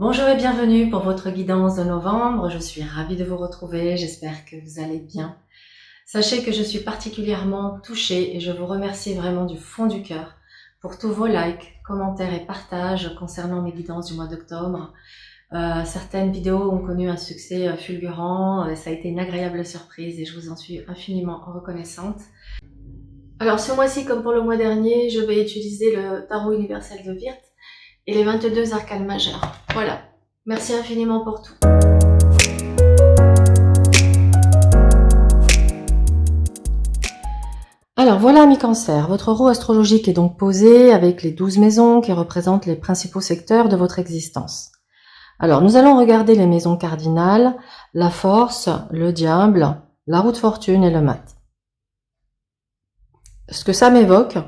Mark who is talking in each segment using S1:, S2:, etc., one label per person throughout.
S1: Bonjour et bienvenue pour votre guidance de novembre. Je suis ravie de vous retrouver. J'espère que vous allez bien. Sachez que je suis particulièrement touchée et je vous remercie vraiment du fond du cœur pour tous vos likes, commentaires et partages concernant mes guidances du mois d'octobre. Certaines vidéos ont connu un succès fulgurant. Ça a été une agréable surprise et je vous en suis infiniment reconnaissante. Alors ce mois-ci, comme pour le mois dernier, je vais utiliser le tarot universel de Wirth et les 22 arcanes majeures. Voilà. Merci infiniment pour tout. Alors voilà, amis Cancer, votre roue astrologique est donc posée avec les 12 maisons qui représentent les principaux secteurs de votre existence. Alors nous allons regarder les maisons cardinales, la force, le diable, la roue de fortune et le mat. Ce que ça m'évoque,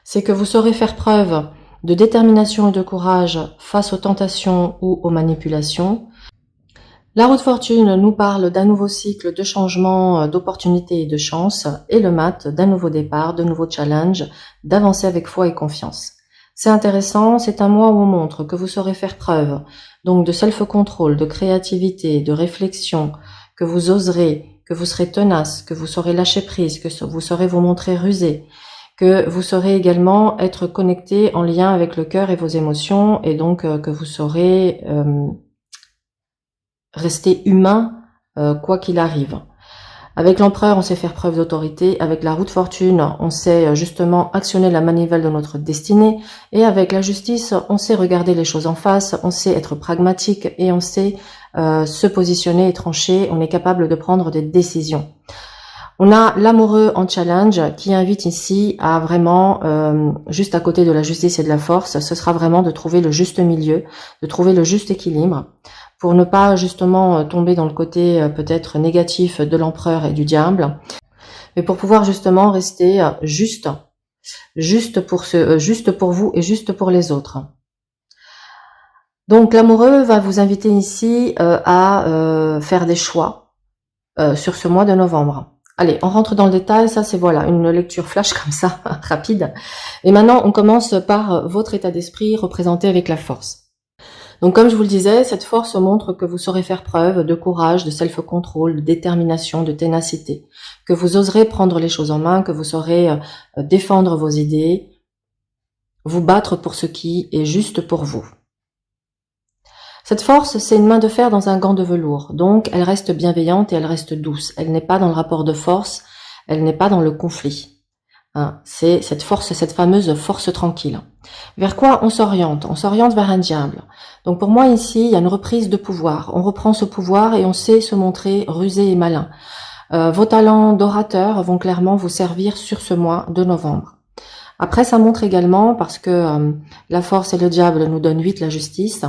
S1: c'est que vous saurez faire preuve de détermination et de courage face aux tentations ou aux manipulations. La roue de fortune nous parle d'un nouveau cycle de changement, d'opportunités et de chance, et le mat d'un nouveau départ, de nouveaux challenges, d'avancer avec foi et confiance. C'est intéressant, c'est un mois où on montre que vous saurez faire preuve donc de self-control, de créativité, de réflexion, que vous oserez, que vous serez tenace, que vous saurez lâcher prise, que vous saurez vous montrer rusé, que vous saurez également être connecté en lien avec le cœur et vos émotions, et donc que vous saurez rester humain quoi qu'il arrive. Avec l'empereur, on sait faire preuve d'autorité. Avec la roue de fortune, on sait justement actionner la manivelle de notre destinée. Et avec la justice, on sait regarder les choses en face, on sait être pragmatique et on sait se positionner et trancher. On est capable de prendre des décisions. On a l'amoureux en challenge qui invite ici à vraiment, juste à côté de la justice et de la force, ce sera vraiment de trouver le juste milieu, de trouver le juste équilibre pour ne pas justement tomber dans le côté peut-être négatif de l'empereur et du diable, mais pour pouvoir justement rester juste pour vous et juste pour les autres. Donc l'amoureux va vous inviter ici à faire des choix sur ce mois de novembre. Allez, on rentre dans le détail, ça c'est voilà, une lecture flash comme ça, rapide. Et maintenant, on commence par votre état d'esprit représenté avec la force. Donc comme je vous le disais, cette force montre que vous saurez faire preuve de courage, de self-control, de détermination, de ténacité, que vous oserez prendre les choses en main, que vous saurez défendre vos idées, vous battre pour ce qui est juste pour vous. Cette force, c'est une main de fer dans un gant de velours, donc elle reste bienveillante et elle reste douce. Elle n'est pas dans le rapport de force, elle n'est pas dans le conflit. Hein, c'est cette force, cette fameuse force tranquille. Vers quoi on s'oriente? On s'oriente vers un diable. Donc pour moi ici, il y a une reprise de pouvoir. On reprend ce pouvoir et on sait se montrer rusé et malin. Vos talents d'orateur vont clairement vous servir sur ce mois de novembre. Après, ça montre également, parce que la force et le diable nous donnent 8, la justice,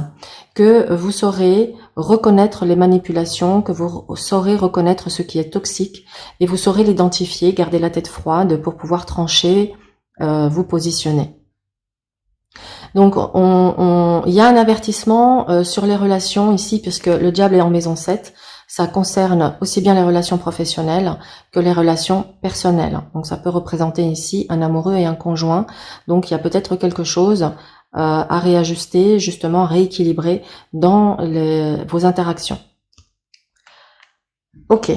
S1: que vous saurez reconnaître les manipulations, que vous saurez reconnaître ce qui est toxique, et vous saurez l'identifier, garder la tête froide pour pouvoir trancher, vous positionner. Donc, il y a un avertissement sur les relations ici, puisque le diable est en maison 7, ça concerne aussi bien les relations professionnelles que les relations personnelles. Donc ça peut représenter ici un amoureux et un conjoint. Donc il y a peut-être quelque chose à réajuster, justement à rééquilibrer dans vos interactions. Ok.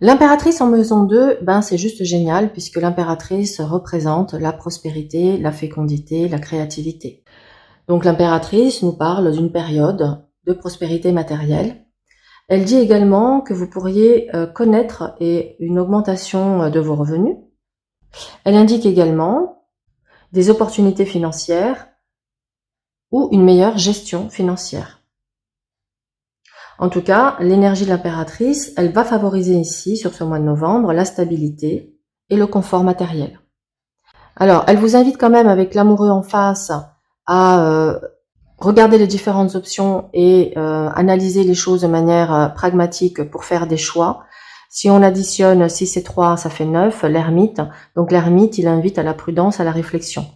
S1: L'impératrice en maison 2, ben c'est juste génial puisque l'impératrice représente la prospérité, la fécondité, la créativité. Donc l'impératrice nous parle d'une période de prospérité matérielle. Elle dit également que vous pourriez connaître une augmentation de vos revenus. Elle indique également des opportunités financières ou une meilleure gestion financière. En tout cas, l'énergie de l'impératrice, elle va favoriser ici, sur ce mois de novembre, la stabilité et le confort matériel. Alors, elle vous invite quand même avec l'amoureux en face à regarder les différentes options et analyser les choses de manière pragmatique pour faire des choix. Si on additionne 6 et 3, ça fait 9, l'ermite. Donc l'ermite, il invite à la prudence, à la réflexion.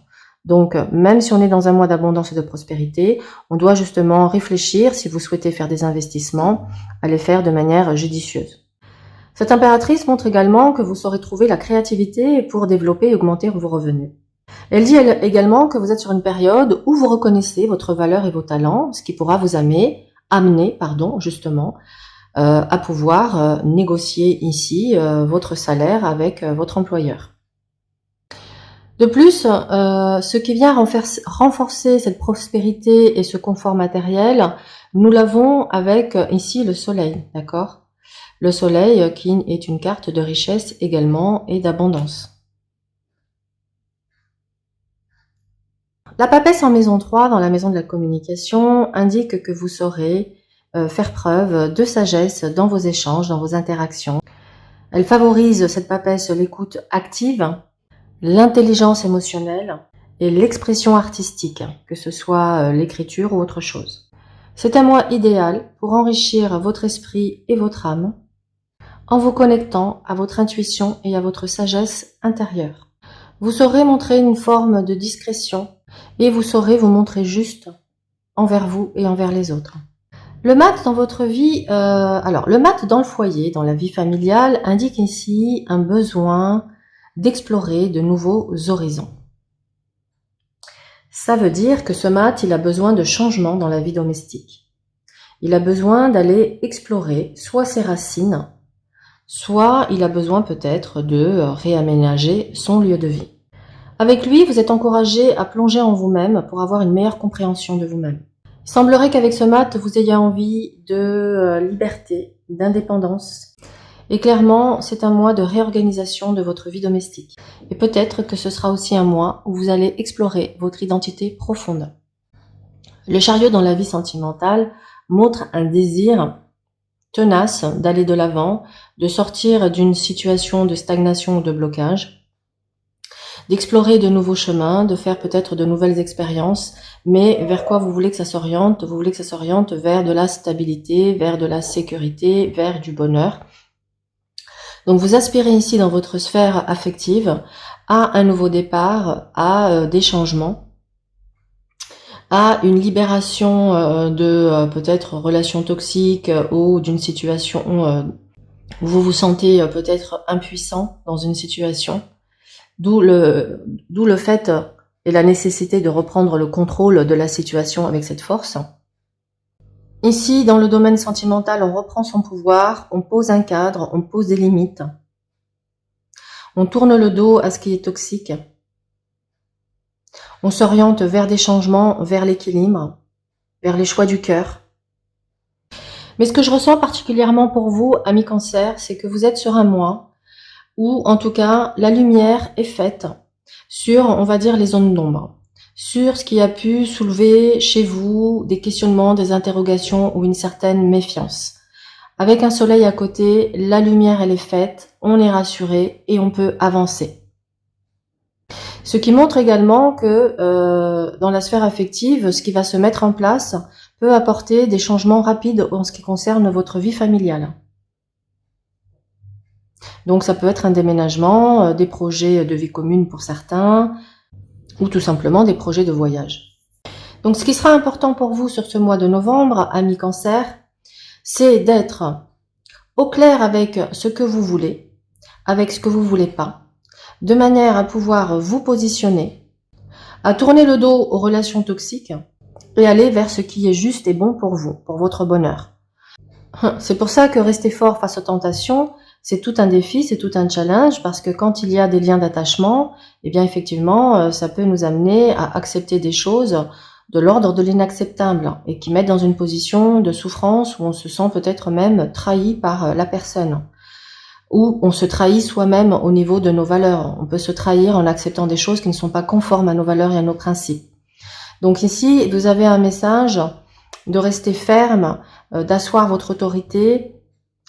S1: Donc même si on est dans un mois d'abondance et de prospérité, on doit justement réfléchir, si vous souhaitez faire des investissements, à les faire de manière judicieuse. Cette impératrice montre également que vous saurez trouver la créativité pour développer et augmenter vos revenus. Elle dit également que vous êtes sur une période où vous reconnaissez votre valeur et vos talents, ce qui pourra vous amener justement, à pouvoir négocier ici votre salaire avec votre employeur. De plus, ce qui vient renforcer cette prospérité et ce confort matériel, nous l'avons avec ici le soleil, d'accord? Le soleil qui est une carte de richesse également et d'abondance. La papesse en maison 3, dans la maison de la communication, indique que vous saurez faire preuve de sagesse dans vos échanges, dans vos interactions. Elle favorise, cette papesse, l'écoute active, l'intelligence émotionnelle et l'expression artistique, que ce soit l'écriture ou autre chose. C'est un mois idéal pour enrichir votre esprit et votre âme en vous connectant à votre intuition et à votre sagesse intérieure. Vous saurez montrer une forme de discrétion et vous saurez vous montrer juste envers vous et envers les autres. Le mat dans votre vie, le mat dans le foyer, dans la vie familiale, indique ici un besoin d'explorer de nouveaux horizons. Ça veut dire que ce mat, il a besoin de changement dans la vie domestique. Il a besoin d'aller explorer soit ses racines, soit il a besoin peut-être de réaménager son lieu de vie. Avec lui, vous êtes encouragé à plonger en vous-même pour avoir une meilleure compréhension de vous-même. Il semblerait qu'avec ce mat, vous ayez envie de liberté, d'indépendance. Et clairement, c'est un mois de réorganisation de votre vie domestique. Et peut-être que ce sera aussi un mois où vous allez explorer votre identité profonde. Le chariot dans la vie sentimentale montre un désir tenace d'aller de l'avant, de sortir d'une situation de stagnation ou de blocage, d'explorer de nouveaux chemins, de faire peut-être de nouvelles expériences, mais vers quoi vous voulez que ça s'oriente? Vous voulez que ça s'oriente vers de la stabilité, vers de la sécurité, vers du bonheur. Donc vous aspirez ici dans votre sphère affective à un nouveau départ, à des changements, à une libération de peut-être relations toxiques ou d'une situation où vous vous sentez peut-être impuissant dans une situation. D'où le fait et la nécessité de reprendre le contrôle de la situation avec cette force. Ici, dans le domaine sentimental, on reprend son pouvoir, on pose un cadre, on pose des limites. On tourne le dos à ce qui est toxique. On s'oriente vers des changements, vers l'équilibre, vers les choix du cœur. Mais ce que je ressens particulièrement pour vous, amis Cancer, c'est que vous êtes sur un mois où, en tout cas, la lumière est faite sur, on va dire, les zones d'ombre, sur ce qui a pu soulever chez vous des questionnements, des interrogations ou une certaine méfiance. Avec un soleil à côté, la lumière, elle est faite, on est rassuré et on peut avancer. Ce qui montre également que dans la sphère affective, ce qui va se mettre en place peut apporter des changements rapides en ce qui concerne votre vie familiale. Donc ça peut être un déménagement, des projets de vie commune pour certains, ou tout simplement des projets de voyage. Donc ce qui sera important pour vous sur ce mois de novembre, amis Cancer, c'est d'être au clair avec ce que vous voulez, avec ce que vous voulez pas, de manière à pouvoir vous positionner, à tourner le dos aux relations toxiques et aller vers ce qui est juste et bon pour vous, pour votre bonheur. C'est pour ça que rester fort face aux tentations, c'est tout un défi, c'est tout un challenge, parce que quand il y a des liens d'attachement, eh bien effectivement, ça peut nous amener à accepter des choses de l'ordre de l'inacceptable et qui mettent dans une position de souffrance où on se sent peut-être même trahi par la personne, où on se trahit soi-même au niveau de nos valeurs. On peut se trahir en acceptant des choses qui ne sont pas conformes à nos valeurs et à nos principes. Donc ici, vous avez un message de rester ferme, d'asseoir votre autorité,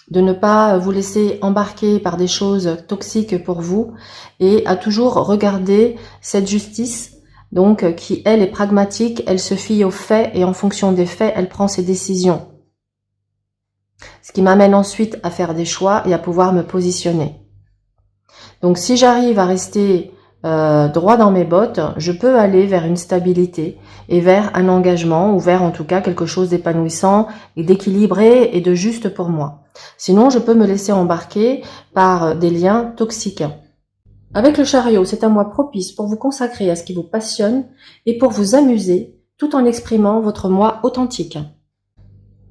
S1: de ne pas vous laisser embarquer par des choses toxiques pour vous et à toujours regarder cette justice donc qui, elle, est pragmatique, elle se fie aux faits et en fonction des faits, elle prend ses décisions. Ce qui m'amène ensuite à faire des choix et à pouvoir me positionner. Donc si j'arrive à rester droit dans mes bottes, je peux aller vers une stabilité et vers un engagement ou vers en tout cas quelque chose d'épanouissant et d'équilibré et de juste pour moi. Sinon, je peux me laisser embarquer par des liens toxiques. Avec le chariot, c'est un mois propice pour vous consacrer à ce qui vous passionne et pour vous amuser tout en exprimant votre moi authentique.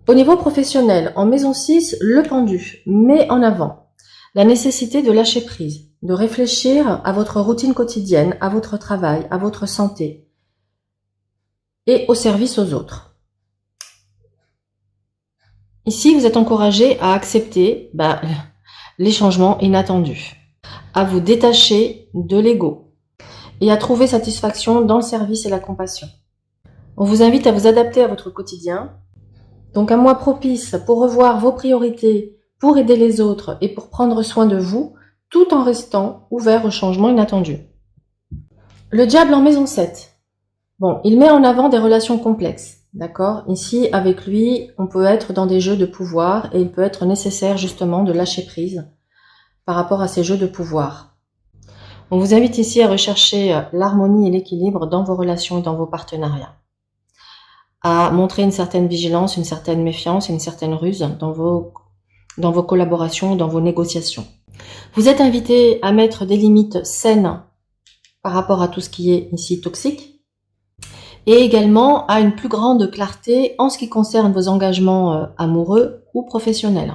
S1: Au niveau professionnel, en maison 6, le pendu met en avant la nécessité de lâcher prise, de réfléchir à votre routine quotidienne, à votre travail, à votre santé et au service aux autres. Ici, vous êtes encouragé à accepter les changements inattendus, à vous détacher de l'ego et à trouver satisfaction dans le service et la compassion. On vous invite à vous adapter à votre quotidien. Donc un mois propice pour revoir vos priorités, pour aider les autres et pour prendre soin de vous, tout en restant ouvert aux changements inattendus. Le diable en maison 7. Bon, il met en avant des relations complexes. D'accord? Ici, avec lui, on peut être dans des jeux de pouvoir et il peut être nécessaire justement de lâcher prise par rapport à ces jeux de pouvoir. On vous invite ici à rechercher l'harmonie et l'équilibre dans vos relations et dans vos partenariats. À montrer une certaine vigilance, une certaine méfiance et une certaine ruse dans vos collaborations, dans vos négociations. Vous êtes invité à mettre des limites saines par rapport à tout ce qui est ici toxique et également à une plus grande clarté en ce qui concerne vos engagements amoureux ou professionnels.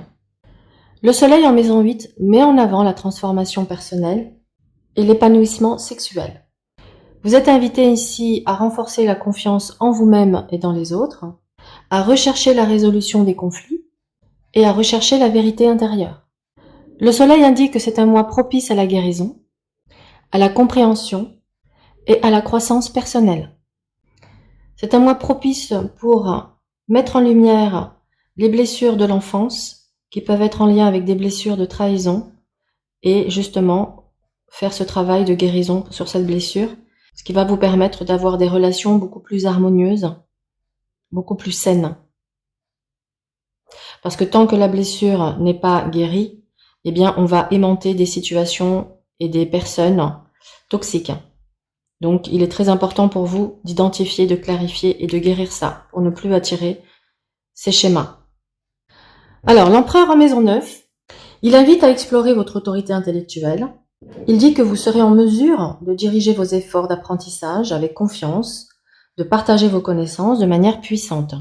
S1: Le soleil en maison 8 met en avant la transformation personnelle et l'épanouissement sexuel. Vous êtes invité ici à renforcer la confiance en vous-même et dans les autres, à rechercher la résolution des conflits et à rechercher la vérité intérieure. Le soleil indique que c'est un mois propice à la guérison, à la compréhension et à la croissance personnelle. C'est un mois propice pour mettre en lumière les blessures de l'enfance qui peuvent être en lien avec des blessures de trahison et justement faire ce travail de guérison sur cette blessure, ce qui va vous permettre d'avoir des relations beaucoup plus harmonieuses, beaucoup plus saines. Parce que tant que la blessure n'est pas guérie, eh bien, on va aimanter des situations et des personnes toxiques. Donc, il est très important pour vous d'identifier, de clarifier et de guérir ça pour ne plus attirer ces schémas. Alors, l'empereur en maison 9, il invite à explorer votre autorité intellectuelle. Il dit que vous serez en mesure de diriger vos efforts d'apprentissage avec confiance, de partager vos connaissances de manière puissante.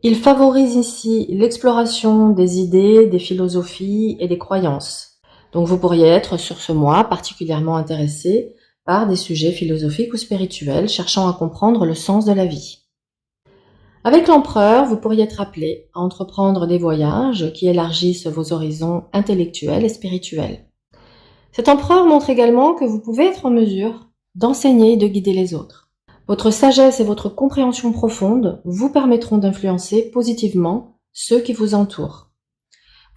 S1: Il favorise ici l'exploration des idées, des philosophies et des croyances. Donc vous pourriez être sur ce mois particulièrement intéressé par des sujets philosophiques ou spirituels cherchant à comprendre le sens de la vie. Avec l'empereur, vous pourriez être appelé à entreprendre des voyages qui élargissent vos horizons intellectuels et spirituels. Cet empereur montre également que vous pouvez être en mesure d'enseigner et de guider les autres. Votre sagesse et votre compréhension profonde vous permettront d'influencer positivement ceux qui vous entourent.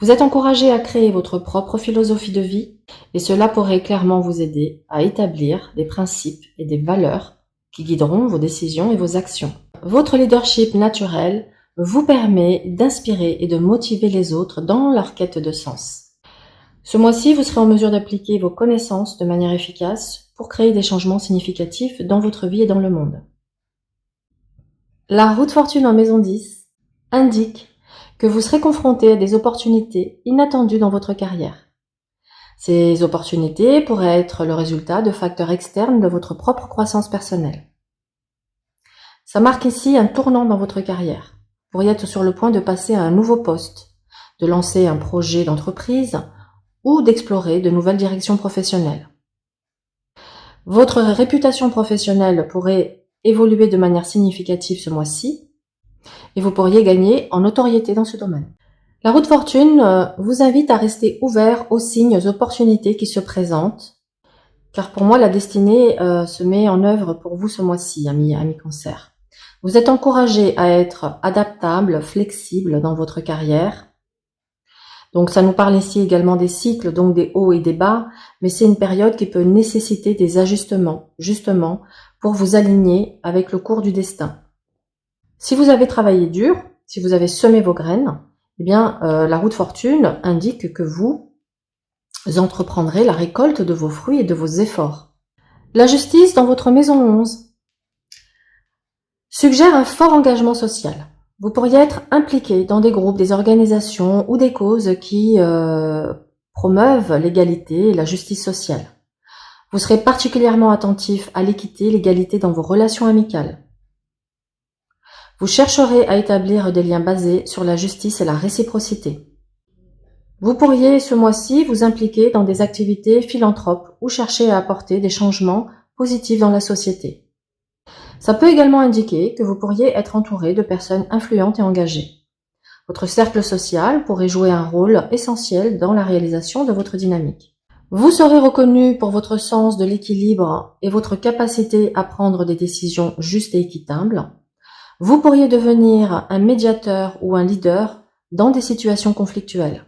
S1: Vous êtes encouragé à créer votre propre philosophie de vie et cela pourrait clairement vous aider à établir des principes et des valeurs qui guideront vos décisions et vos actions. Votre leadership naturel vous permet d'inspirer et de motiver les autres dans leur quête de sens. Ce mois-ci, vous serez en mesure d'appliquer vos connaissances de manière efficace pour créer des changements significatifs dans votre vie et dans le monde. La roue de fortune en maison 10 indique que vous serez confronté à des opportunités inattendues dans votre carrière. Ces opportunités pourraient être le résultat de facteurs externes de votre propre croissance personnelle. Ça marque ici un tournant dans votre carrière. Vous pourriez être sur le point de passer à un nouveau poste, de lancer un projet d'entreprise ou d'explorer de nouvelles directions professionnelles. Votre réputation professionnelle pourrait évoluer de manière significative ce mois-ci et vous pourriez gagner en notoriété dans ce domaine. La roue de fortune vous invite à rester ouvert aux signes, aux opportunités qui se présentent, car pour moi la destinée se met en œuvre pour vous ce mois-ci, amis Cancer. Vous êtes encouragé à être adaptable, flexible dans votre carrière. Donc ça nous parle ici également des cycles, donc des hauts et des bas, mais c'est une période qui peut nécessiter des ajustements, justement, pour vous aligner avec le cours du destin. Si vous avez travaillé dur, si vous avez semé vos graines, eh bien la roue de fortune indique que vous entreprendrez la récolte de vos fruits et de vos efforts. La justice dans votre maison 11 suggère un fort engagement social. Vous pourriez être impliqué dans des groupes, des organisations ou des causes qui promeuvent l'égalité et la justice sociale. Vous serez particulièrement attentif à l'équité, l'égalité dans vos relations amicales. Vous chercherez à établir des liens basés sur la justice et la réciprocité. Vous pourriez ce mois-ci vous impliquer dans des activités philanthropes ou chercher à apporter des changements positifs dans la société. Ça peut également indiquer que vous pourriez être entouré de personnes influentes et engagées. Votre cercle social pourrait jouer un rôle essentiel dans la réalisation de votre dynamique. Vous serez reconnu pour votre sens de l'équilibre et votre capacité à prendre des décisions justes et équitables. Vous pourriez devenir un médiateur ou un leader dans des situations conflictuelles.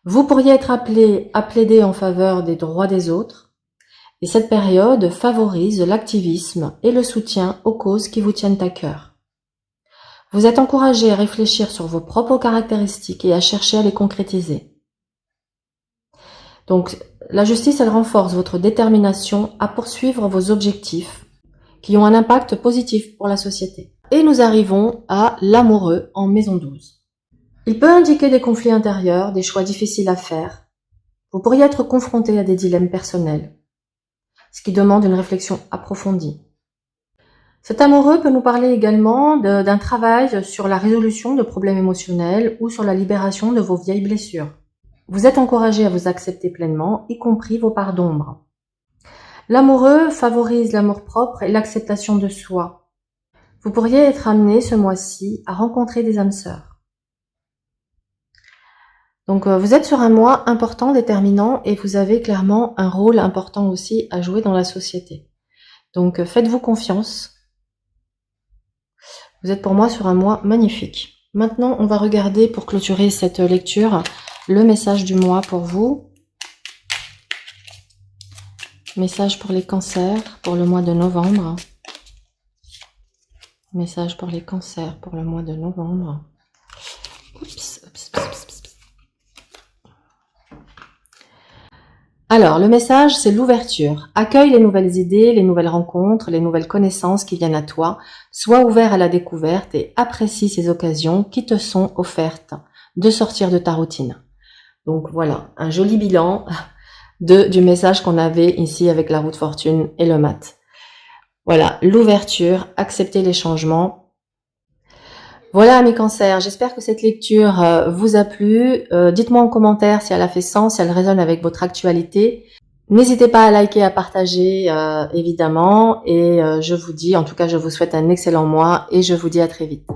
S1: Vous pourriez être appelé à plaider en faveur des droits des autres, et cette période favorise l'activisme et le soutien aux causes qui vous tiennent à cœur. Vous êtes encouragé à réfléchir sur vos propres caractéristiques et à chercher à les concrétiser. Donc, la justice, elle renforce votre détermination à poursuivre vos objectifs qui ont un impact positif pour la société. Et nous arrivons à l'amoureux en maison 12. Il peut indiquer des conflits intérieurs, des choix difficiles à faire. Vous pourriez être confronté à des dilemmes personnels, ce qui demande une réflexion approfondie. Cet amoureux peut nous parler également d'un travail sur la résolution de problèmes émotionnels ou sur la libération de vos vieilles blessures. Vous êtes encouragé à vous accepter pleinement, y compris vos parts d'ombre. L'amoureux favorise l'amour-propre et l'acceptation de soi. Vous pourriez être amené ce mois-ci à rencontrer des âmes sœurs. Donc vous êtes sur un mois important, déterminant, et vous avez clairement un rôle important aussi à jouer dans la société. Donc faites-vous confiance. Vous êtes pour moi sur un mois magnifique. Maintenant, on va regarder pour clôturer cette lecture le message du mois pour vous. Message pour les cancers pour le mois de novembre. Message pour les cancers pour le mois de novembre. Oups. Alors, le message, c'est l'ouverture. Accueille les nouvelles idées, les nouvelles rencontres, les nouvelles connaissances qui viennent à toi. Sois ouvert à la découverte et apprécie ces occasions qui te sont offertes de sortir de ta routine. Donc voilà, un joli bilan du message qu'on avait ici avec la roue de fortune et le mat. Voilà, l'ouverture, accepter les changements. Voilà mes cancers, j'espère que cette lecture vous a plu. Dites-moi en commentaire si elle a fait sens, si elle résonne avec votre actualité. N'hésitez pas à liker, à partager évidemment. Et je vous dis, en tout cas je vous souhaite un excellent mois et je vous dis à très vite.